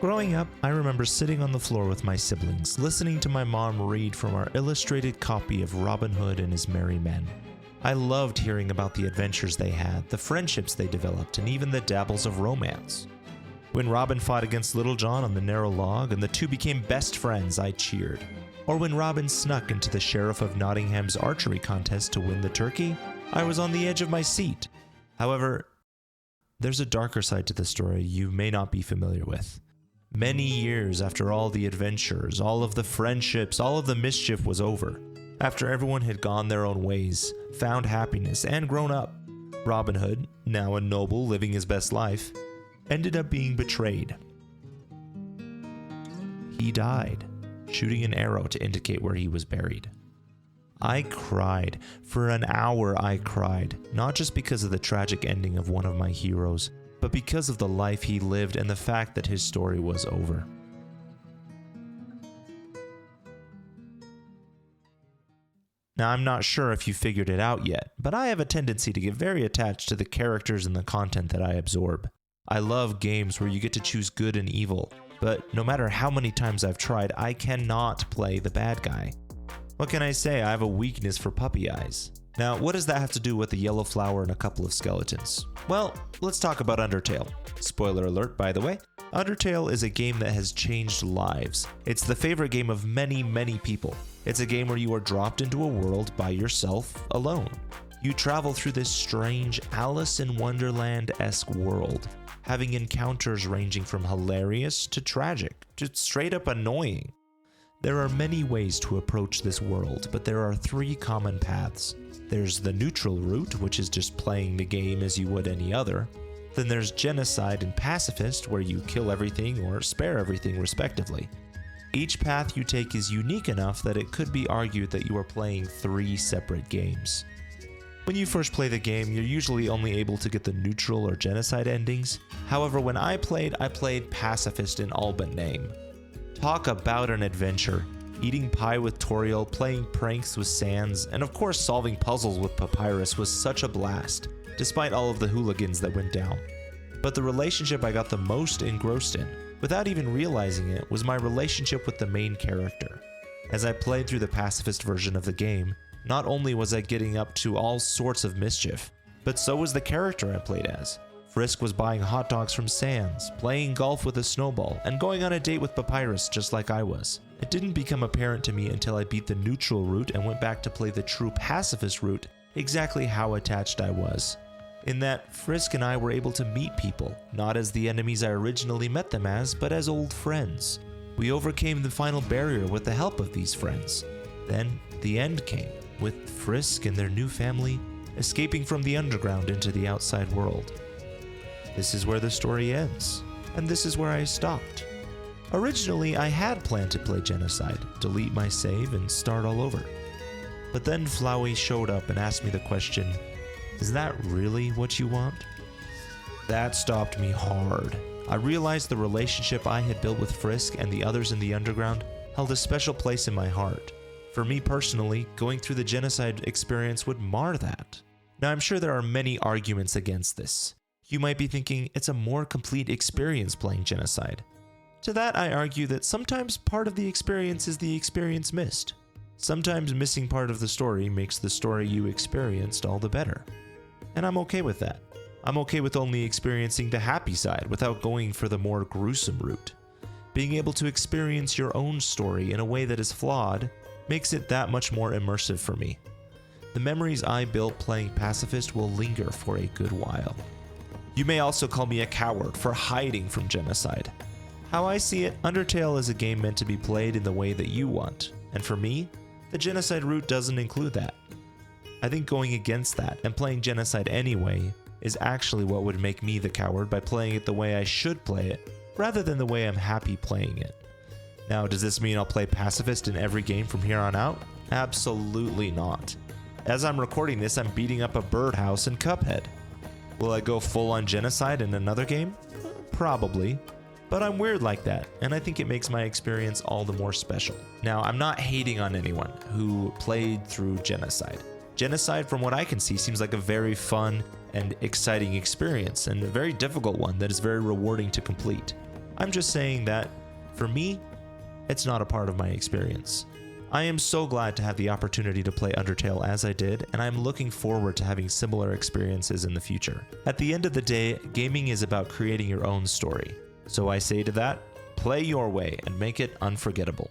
Growing up, I remember sitting on the floor with my siblings, listening to my mom read from our illustrated copy of Robin Hood and His Merry Men. I loved hearing about the adventures they had, the friendships they developed, and even the dabbles of romance. When Robin fought against Little John on the narrow log and the two became best friends, I cheered. Or when Robin snuck into the Sheriff of Nottingham's archery contest to win the turkey, I was on the edge of my seat. However, there's a darker side to the story you may not be familiar with. Many years after all the adventures, all of the friendships, all of the mischief was over, after everyone had gone their own ways, found happiness, and grown up, Robin Hood, now a noble living his best life, ended up being betrayed. He died, shooting an arrow to indicate where he was buried. I cried. For an hour I cried, not just because of the tragic ending of one of my heroes, but because of the life he lived and the fact that his story was over. Now, I'm not sure if you figured it out yet, but I have a tendency to get very attached to the characters and the content that I absorb. I love games where you get to choose good and evil, but no matter how many times I've tried, I cannot play the bad guy. What can I say? I have a weakness for puppy eyes. Now, what does that have to do with a yellow flower and a couple of skeletons? Well, let's talk about Undertale. Spoiler alert, by the way. Undertale is a game that has changed lives. It's the favorite game of many, many people. It's a game where you are dropped into a world by yourself, alone. You travel through this strange Alice in Wonderland-esque world, having encounters ranging from hilarious to tragic, to straight up annoying. There are many ways to approach this world, but there are three common paths. There's the neutral route, which is just playing the game as you would any other. Then there's Genocide and Pacifist, where you kill everything or spare everything respectively. Each path you take is unique enough that it could be argued that you are playing three separate games. When you first play the game, you're usually only able to get the neutral or Genocide endings. However, when I played Pacifist in all but name. Talk about an adventure. Eating pie with Toriel, playing pranks with Sans, and of course solving puzzles with Papyrus was such a blast, despite all of the hooligans that went down. But the relationship I got the most engrossed in, without even realizing it, was my relationship with the main character. As I played through the pacifist version of the game, not only was I getting up to all sorts of mischief, but so was the character I played as. Frisk was buying hot dogs from Sans, playing golf with a snowball, and going on a date with Papyrus just like I was. It didn't become apparent to me until I beat the neutral route and went back to play the true pacifist route exactly how attached I was. In that, Frisk and I were able to meet people, not as the enemies I originally met them as, but as old friends. We overcame the final barrier with the help of these friends. Then, the end came, with Frisk and their new family escaping from the underground into the outside world. This is where the story ends, and this is where I stopped. Originally, I had planned to play Genocide, delete my save, and start all over. But then Flowey showed up and asked me the question, is that really what you want? That stopped me hard. I realized the relationship I had built with Frisk and the others in the underground held a special place in my heart. For me personally, going through the Genocide experience would mar that. Now, I'm sure there are many arguments against this. You might be thinking it's a more complete experience playing Genocide. To that, I argue that sometimes part of the experience is the experience missed. Sometimes missing part of the story makes the story you experienced all the better. And I'm okay with that. I'm okay with only experiencing the happy side without going for the more gruesome route. Being able to experience your own story in a way that is flawed makes it that much more immersive for me. The memories I built playing Pacifist will linger for a good while. You may also call me a coward for hiding from Genocide. How I see it, Undertale is a game meant to be played in the way that you want, and for me, the Genocide route doesn't include that. I think going against that and playing Genocide anyway is actually what would make me the coward by playing it the way I should play it, rather than the way I'm happy playing it. Now, does this mean I'll play Pacifist in every game from here on out? Absolutely not. As I'm recording this, I'm beating up a birdhouse in Cuphead. Will I go full on Genocide in another game? Probably. But I'm weird like that, and I think it makes my experience all the more special. Now, I'm not hating on anyone who played through Genocide. Genocide, from what I can see, seems like a very fun and exciting experience, and a very difficult one that is very rewarding to complete. I'm just saying that, for me, it's not a part of my experience. I am so glad to have the opportunity to play Undertale as I did, and I'm looking forward to having similar experiences in the future. At the end of the day, gaming is about creating your own story. So I say to that, play your way and make it unforgettable.